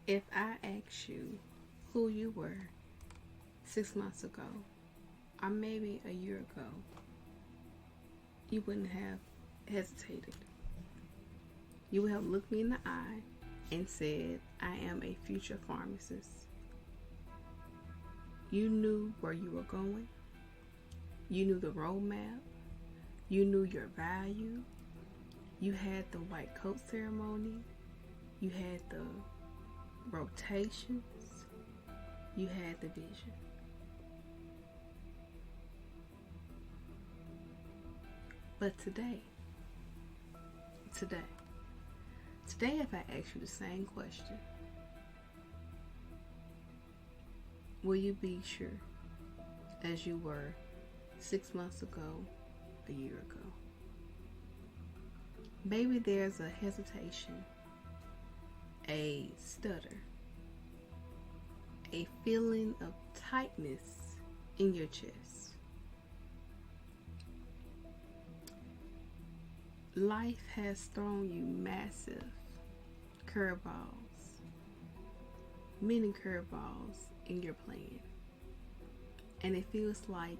If I asked you who you were 6 months ago, or maybe a year ago, you wouldn't have hesitated. You would have looked me in the eye and said, I am a future pharmacist. You knew where you were going. You knew the roadmap. You knew your value. You had the white coat ceremony. You had the rotations. You had the vision. But today, if I ask you the same question, will you be sure as you were 6 months ago, a year ago? Maybe there's a hesitation, a stutter, a feeling of tightness in your chest. Life has thrown you massive curveballs, many curveballs in your plan, and it feels like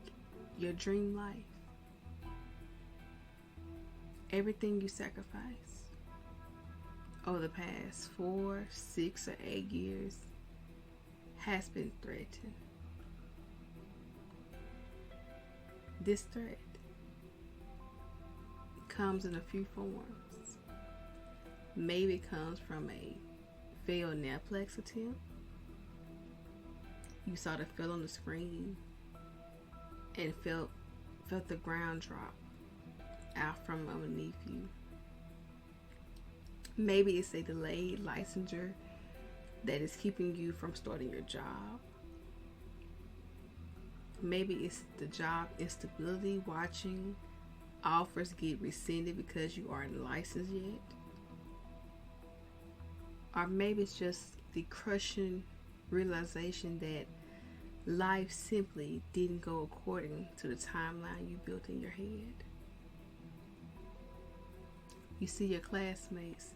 your dream life, everything you sacrificed over the past 4, 6, or 8 years has been threatened. This threat comes in a few forms. Maybe it comes from a failed Naplex attempt. You saw the fill on the screen and felt the ground drop out from underneath you. Maybe it's a delayed licensure that is keeping you from starting your job. Maybe it's the job instability, watching offers get rescinded because you aren't licensed yet. Or maybe it's just the crushing realization that life simply didn't go according to the timeline you built in your head. You see your classmates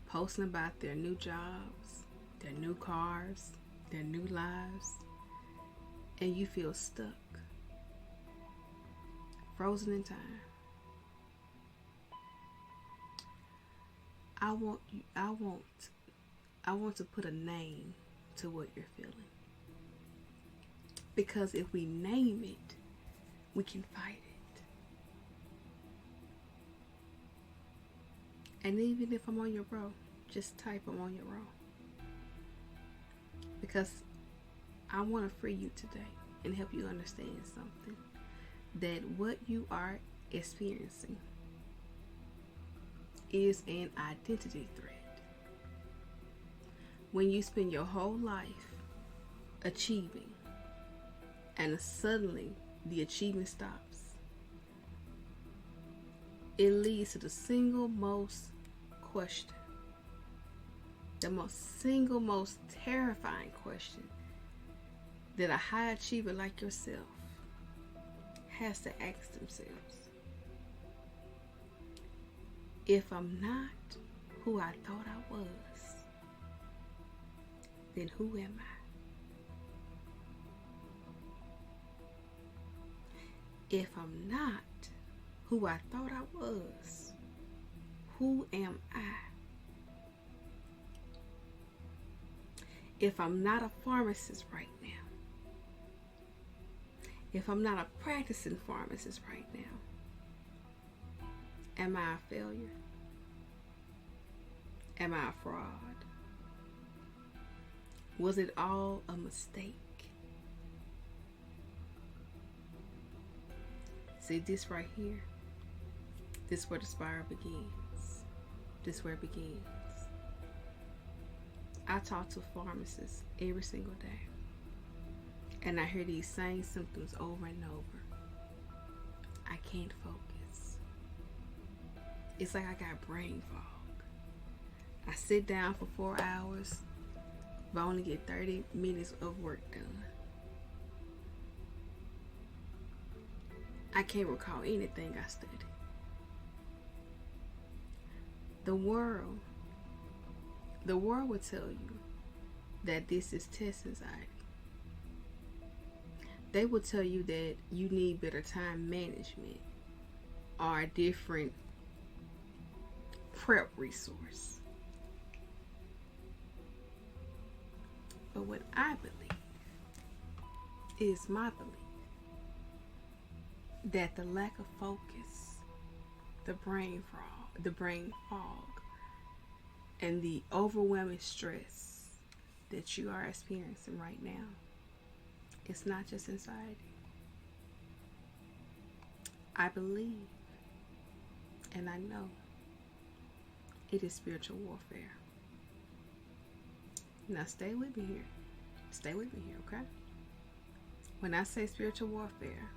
posting about their new jobs, their new cars, their new lives, and you feel stuck, frozen in time. I want to put a name to what you're feeling. Because if we name it, we can fight it. And even if I'm on your row, just type I'm on your row. Because I want to free you today and help you understand something. That what you are experiencing is an identity threat. When you spend your whole life achieving and suddenly the achievement stops, it leads to the single most question, the most terrifying question that a high achiever like yourself has to ask themselves. If I'm not who I thought I was, then who am I? If I'm not who I thought I was, who am I? If I'm not a pharmacist right now, if I'm not a practicing pharmacist right now, am I a failure? Am I a fraud? Was it all a mistake? See, this right here, this is where the spiral begins. This is where it begins. I talk to pharmacists every single day, and I hear these same symptoms over and over. I can't focus. It's like I got brain fog. I sit down for 4 hours, but I only get 30 minutes of work done. I can't recall anything I studied. The world will tell you that this is test anxiety. They will tell you that you need better time management or a different prep resource. But what I believe is my belief that the lack of focus, the brain fog, and the overwhelming stress that you are experiencing right now, it's not just anxiety. I believe and I know it is spiritual warfare. Now stay with me here. Stay with me here, okay? When I say spiritual warfare,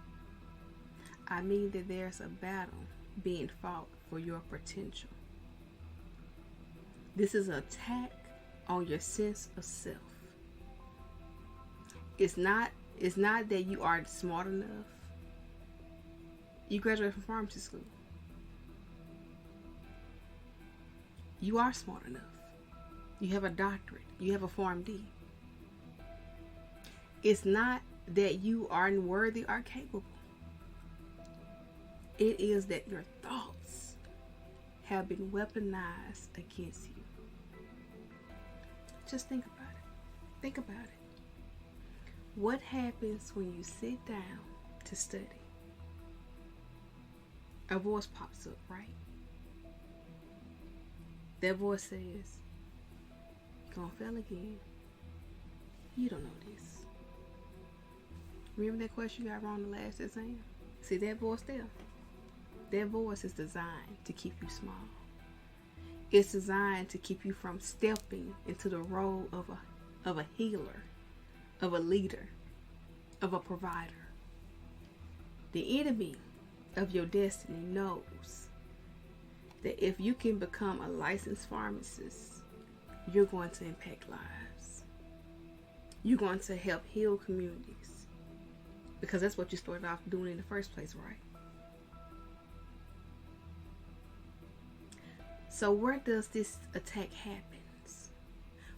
I mean that there's a battle being fought for your potential. This is an attack on your sense of self. It's not that you aren't smart enough. You graduated from pharmacy school. You are smart enough. You have a doctorate. You have a PharmD. It's not that you aren't worthy or capable. It is that your thoughts have been weaponized against you. Just think about it. Think about it. What happens when you sit down to study? A voice pops up, right? That voice says, "You're gonna fail again. You don't know this. Remember that question you got wrong the last exam?" See that voice there? That voice is designed to keep you small. It's designed to keep you from stepping into the role of a healer, of a leader, of a provider. The enemy of your destiny knows that if you can become a licensed pharmacist, you're going to impact lives. You're going to help heal communities. Because that's what you started off doing in the first place, right? So where does this attack happen?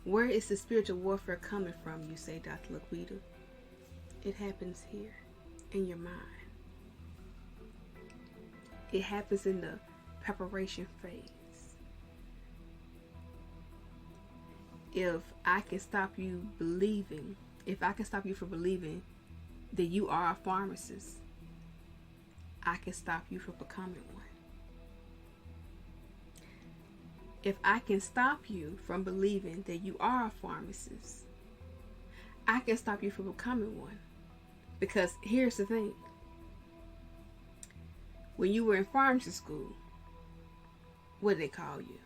Where is the spiritual warfare coming from, you say, Dr. Laquita? It happens here, in your mind. It happens in the preparation phase. If I can stop you from believing that you are a pharmacist, I can stop you from becoming one. If I can stop you from believing that you are a pharmacist, I can stop you from becoming one. Because here's the thing. When you were in pharmacy school, what did they call you?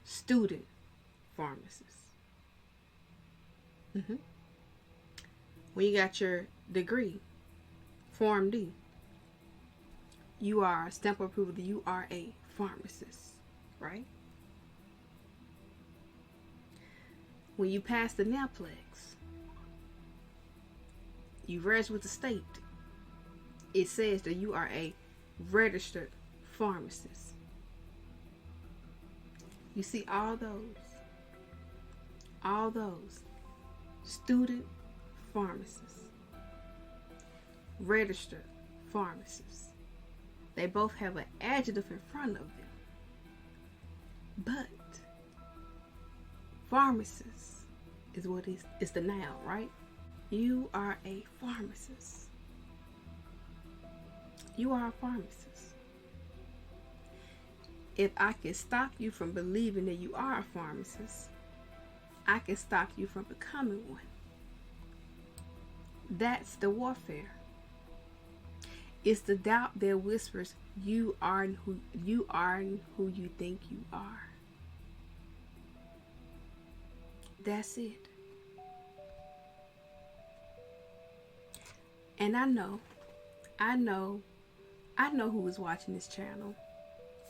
Student pharmacist. When you got your degree, PharmD, you are a stamp of approval that you are a pharmacist, right? When you pass the Naplex, you register with the state. It says that you are a registered pharmacist. You see all those student pharmacists, registered pharmacists. They both have an adjective in front of them. But pharmacist is what is the noun, right? You are a pharmacist. You are a pharmacist. If I can stop you from believing that you are a pharmacist, I can stop you from becoming one. That's the warfare. It's the doubt that whispers you aren't who you think you are. That's it. And I know who is watching this channel,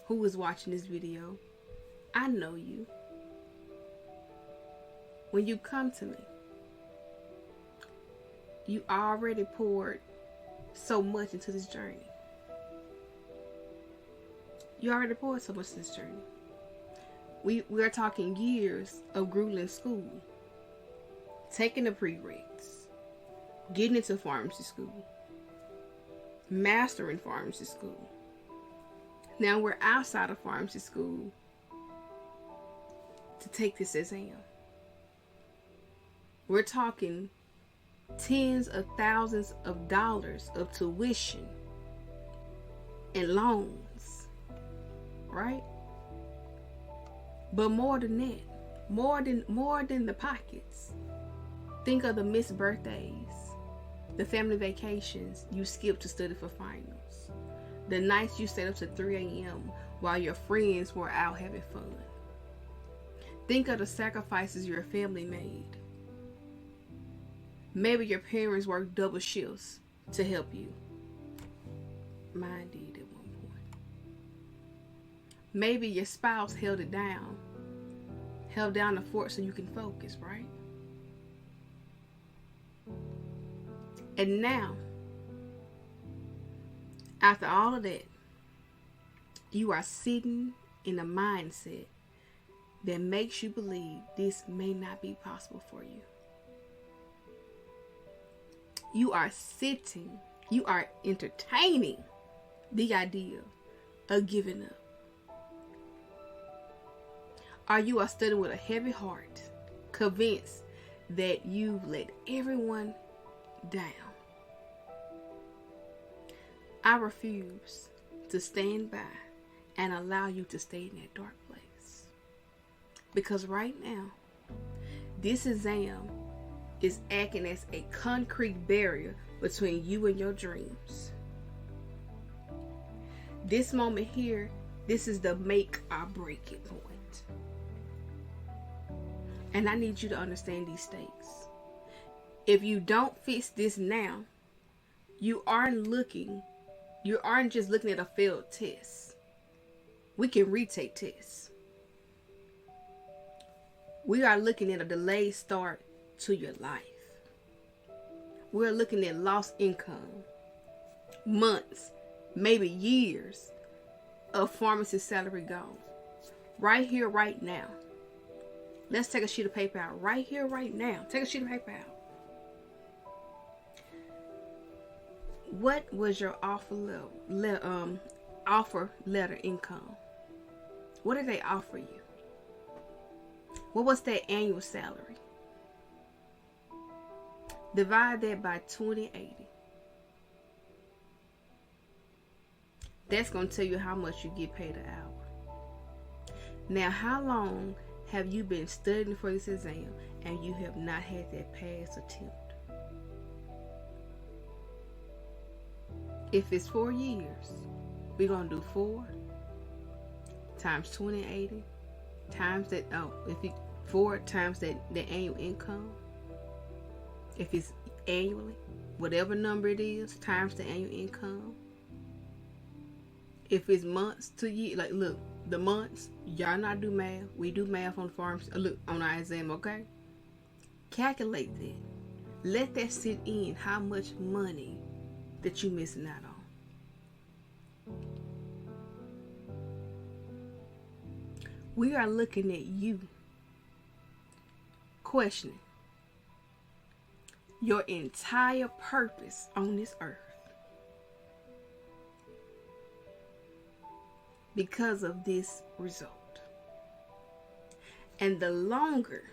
who is watching this video. I know you. When you come to me, you already poured so much into this journey. You already poured so much into this journey. We are talking years of grueling school, taking the prereqs, getting into pharmacy school, mastering pharmacy school. Now we're outside of pharmacy school to take this exam. We're talking tens of thousands of dollars of tuition and loans, right? But more than that, more than the pockets. Think of the missed birthdays, the family vacations you skipped to study for finals, the nights you stayed up to 3 a.m. while your friends were out having fun. Think of the sacrifices your family made. Maybe your parents worked double shifts to help you. Mine did at one point. Maybe your spouse held down the fort so you can focus, right? And now, after all of that, you are sitting in a mindset that makes you believe this may not be possible for you. You are entertaining the idea of giving up. Or you are studying with a heavy heart, convinced that you've let everyone down. I refuse to stand by and allow you to stay in that dark place. Because right now, this exam is acting as a concrete barrier between you and your dreams. This moment here, this is the make or break it point. And I need you to understand these stakes. If you don't fix this now, you aren't just looking at a failed test. We can retake tests. We are looking at a delayed start to your life. We're looking at lost income, months, maybe years of pharmacist salary gone. Right here, right now. Let's take a sheet of paper out. Right here, right now. Take a sheet of paper out. What was your offer letter income? What did they offer you? What was their annual salary? Divide that by 2080. That's going to tell you how much you get paid an hour. Now, how long have you been studying for this exam and you have not had that pass attempt? If it's 4 years, we're going to do 4 times 2080 times that, 4 times the annual income. If it's annually, whatever number it is, times the annual income. If it's months to year, like look, the months, y'all not do math. We do math on farms. Look, on our exam, okay? Calculate that. Let that sit in how much money that you missing out on. We are looking at you, questioning your entire purpose on this earth because of this result. And the longer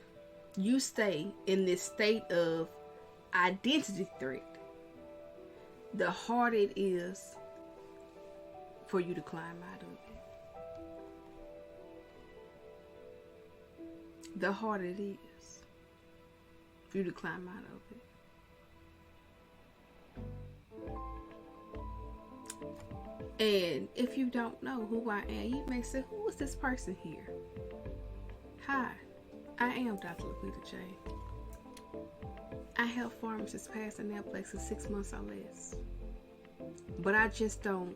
you stay in this state of identity threat, the harder it is for you to climb out of it. The harder it is for you to climb out of it. And if you don't know who I am, you may say, who is this person here? Hi, I am Dr. Laquita J. I help pharmacists pass the Naplex in 6 months or less. But I just don't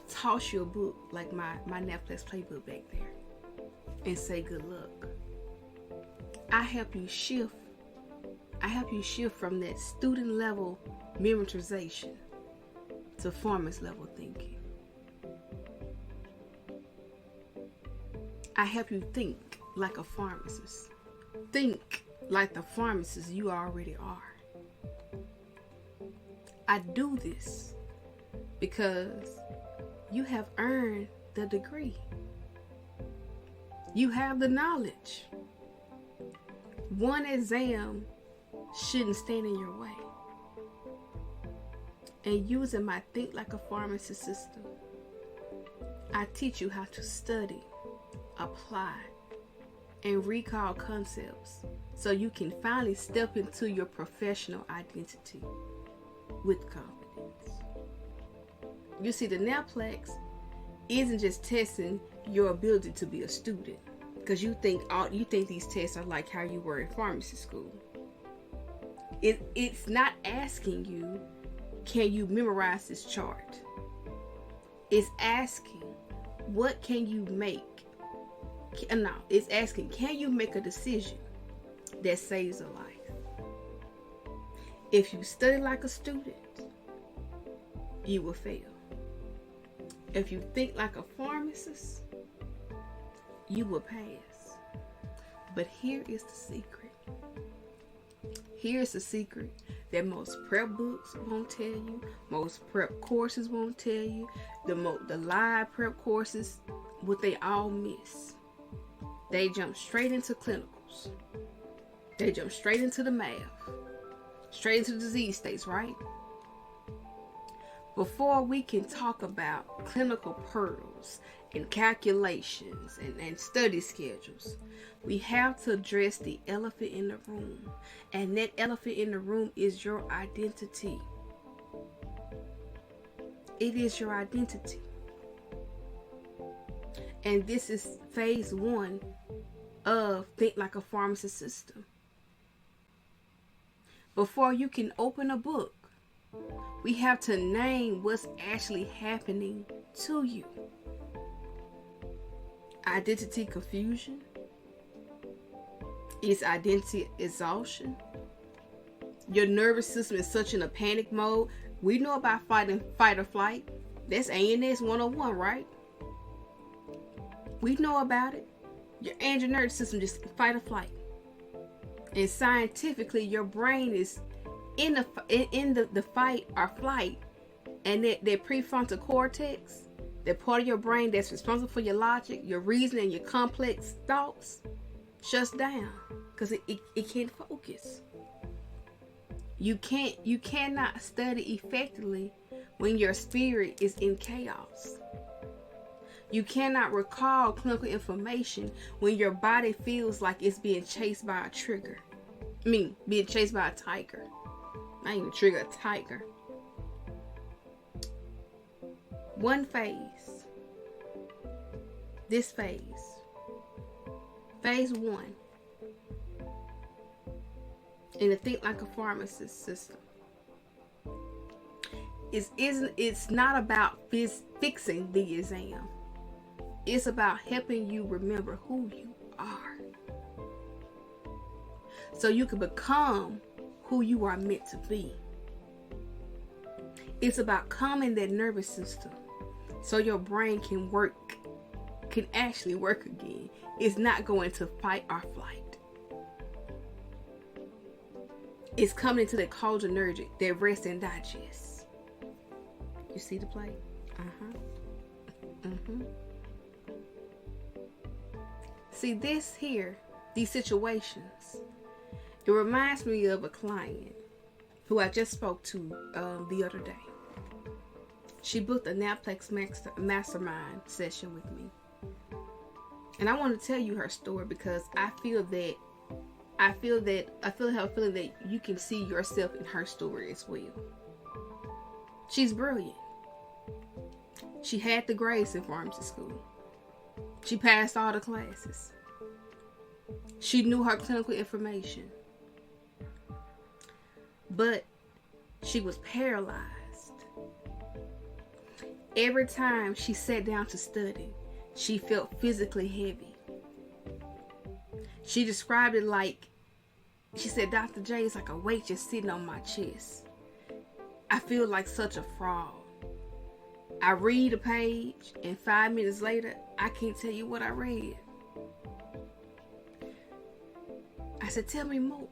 toss you a book like my Naplex playbook back there and say good luck. I help you shift from that student level memorization to pharmacist level thinking. I help you think like a pharmacist. Think like the pharmacist you already are. I do this because you have earned the degree. You have the knowledge. One exam shouldn't stand in your way. And using my Think Like a Pharmacist system, I teach you how to study, apply, and recall concepts so you can finally step into your professional identity with confidence. You see, the Naplex isn't just testing your ability to be a student, because you think these tests are like how you were in pharmacy school. It's not asking you, can you memorize this chart? It's asking, what can you make? No, it's asking, can you make a decision that saves a life? If you study like a student, you will fail. If you think like a pharmacist, you will pass. But here is the secret. Here's the secret that most prep books won't tell you, most prep courses won't tell you, the live prep courses, what they all miss. They jump straight into clinicals. They jump straight into the math, straight into the disease states, right? Before we can talk about clinical pearls and calculations and study schedules, we have to address the elephant in the room. And that elephant in the room is your identity. It is your identity. And this is phase 1 of Think Like a Pharmacist system. Before you can open a book, we have to name what's actually happening to you. Identity confusion. It's identity exhaustion. Your nervous system is such in a panic mode. We know about fight or flight. That's ANS 101, right? We know about it. Your nervous system just fight or flight. And scientifically, your brain is in the fight or flight, and that prefrontal cortex, that part of your brain that's responsible for your logic, your reasoning, and your complex thoughts, shuts down because it can't focus. You cannot study effectively when your spirit is in chaos. You cannot recall clinical information when your body feels like it's being chased by a trigger. Being chased by a tiger. Not even trigger, a tiger. One phase. This phase. Phase 1. In the Think Like a Pharmacist system. It's not about fixing the exam. It's about helping you remember who you are. So you can become who you are meant to be. It's about calming that nervous system so your brain can actually work again. It's not going to fight or flight. It's coming into the cholinergic, that rest and digest. You see the play? See this here, these situations, it reminds me of a client who I just spoke to the other day. She booked a Naplex mastermind session with me. And I want to tell you her story because I feel her feeling that you can see yourself in her story as well. She's brilliant. She had the grades in pharmacy school. She passed all the classes. She knew her clinical information. But she was paralyzed. Every time she sat down to study, she felt physically heavy. She described it like, she said, Dr. J, it's like a weight just sitting on my chest. I feel like such a fraud. I read a page and 5 minutes later, I can't tell you what I read. I said, tell me more.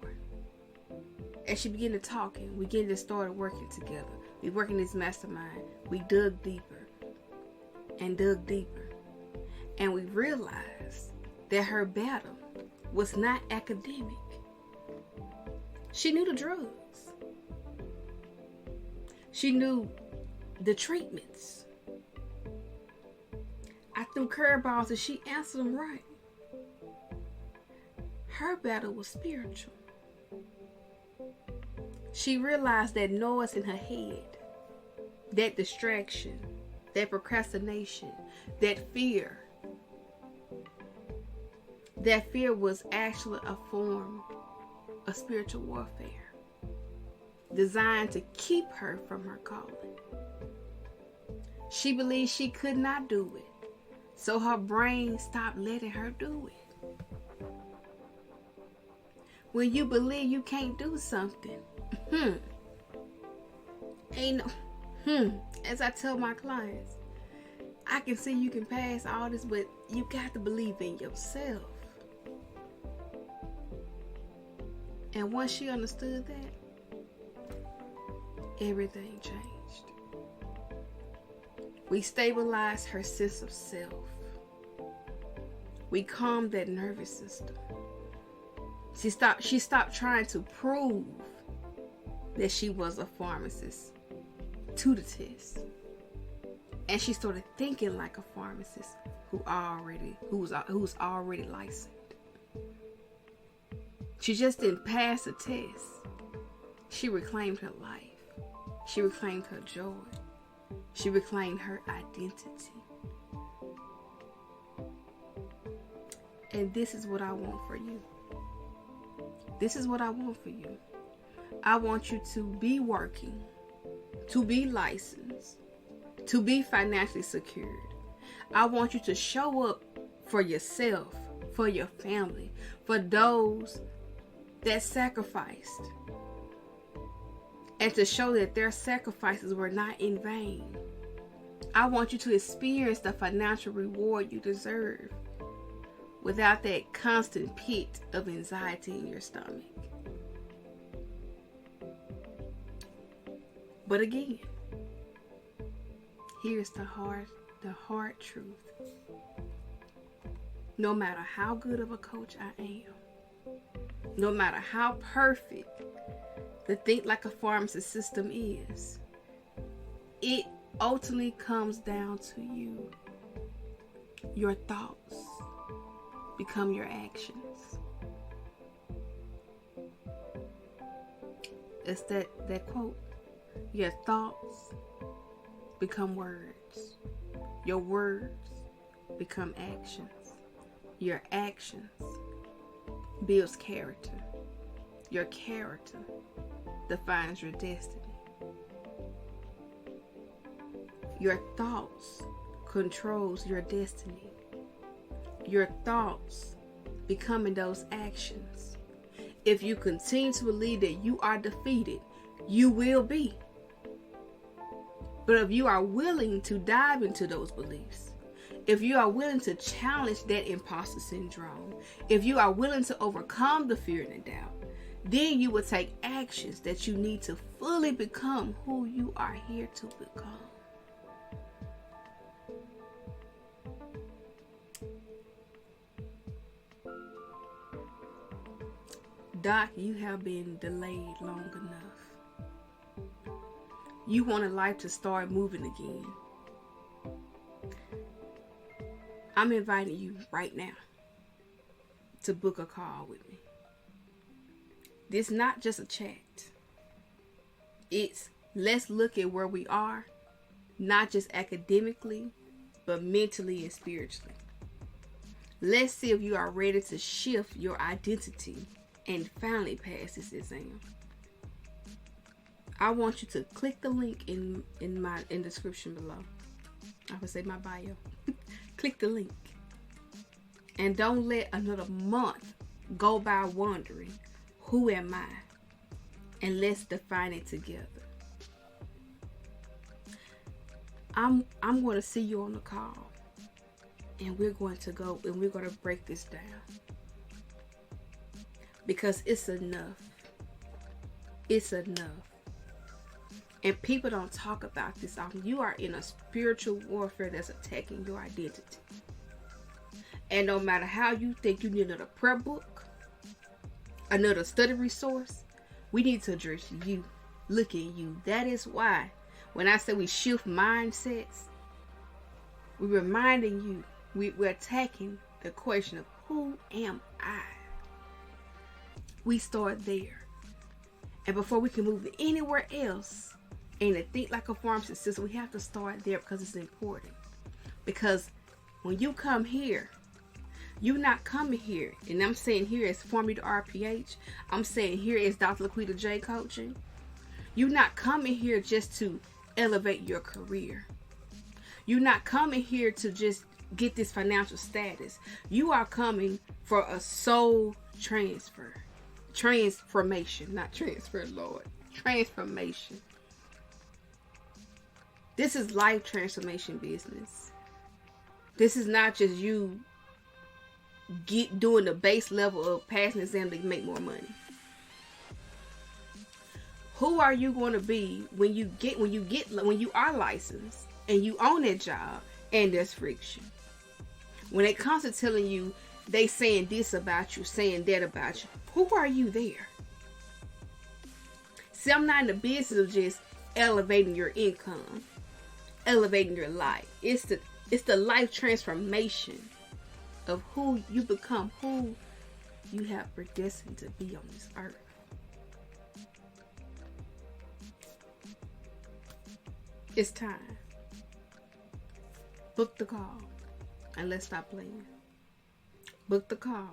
As she began to talk, and we began to start working together. We worked in this mastermind. We dug deeper and dug deeper. And we realized that her battle was not academic. She knew the drugs. She knew the treatments. I threw curveballs and she answered them right. Her battle was spiritual. She realized that noise in her head, that distraction, that procrastination, that fear was actually a form of spiritual warfare designed to keep her from her calling. She believed she could not do it, so her brain stopped letting her do it. When you believe you can't do something, as I tell my clients, I can see you can pass all this, but you got to believe in yourself. And once she understood that, everything changed. We stabilized her sense of self. We calmed that nervous system. She stopped trying to prove that she was a pharmacist to the test. And she started thinking like a pharmacist who's already licensed. She just didn't pass the test. She reclaimed her life. She reclaimed her joy. She reclaimed her identity. And this is what I want for you. This is what I want for you. I want you to be working, to be licensed, to be financially secured. I want you to show up for yourself, for your family, for those that sacrificed, and to show that their sacrifices were not in vain. I want you to experience the financial reward you deserve without that constant pit of anxiety in your stomach. But again, here's the hard truth. No matter how good of a coach I am, no matter how perfect the Think Like a Pharmacist system is, it ultimately comes down to you. Your thoughts become your actions. It's that quote. Your thoughts become words. Your words become actions. Your actions builds character. Your character defines your destiny. Your thoughts controls your destiny. Your thoughts becoming those actions. If you continue to believe that you are defeated, you will be. But if you are willing to dive into those beliefs, if you are willing to challenge that imposter syndrome, if you are willing to overcome the fear and the doubt, then you will take actions that you need to fully become who you are here to become. Doc, you have been delayed long enough. You want a life to start moving again. I'm inviting you right now to book a call with me. This is not just a chat. It's let's look at where we are, not just academically, but mentally and spiritually. Let's see if you are ready to shift your identity and finally pass this exam. I want you to click the link in the description below. I would say my bio. Click the link. And don't let another month go by wondering, who am I? And let's define it together. I'm going to see you on the call. And we're going to go and we're going to break this down. Because it's enough. It's enough. And people don't talk about this often. You are in a spiritual warfare that's attacking your identity. And no matter how you think you need another prayer book, another study resource, we need to address you. Look at you. That is why when I say we shift mindsets, we're reminding you, we're attacking the question of who am I? We start there. And before we can move anywhere else and to think like a pharmacist system, we have to start there because it's important. Because when you come here, you're not coming here, and I'm saying here as Formula RPH, I'm saying here as Dr. Laquita J Coaching, you're not coming here just to elevate your career. You're not coming here to just get this financial status. You are coming for a soul transformation, not transfer, Lord, transformation. This is life transformation business. This is not just you doing the base level of passing exam to make more money. Who are you going to be when you are licensed and you own that job and there's friction? When it comes to telling you, they saying this about you, saying that about you, who are you there? See, I'm not in the business of just elevating your income, elevating your life. It's the life transformation of who you become, who you have predestined to be on this earth. It's time. Book the call and let's stop playing. Book the call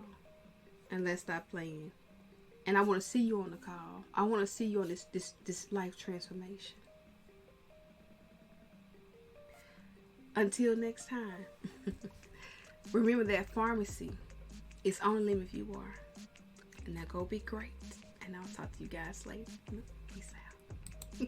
and let's stop playing. And I want to see you on the call. I want to see you on this life transformation. Until next time. Remember that pharmacy is on the limit if you are. And now go be great. And I'll talk to you guys later. Peace out.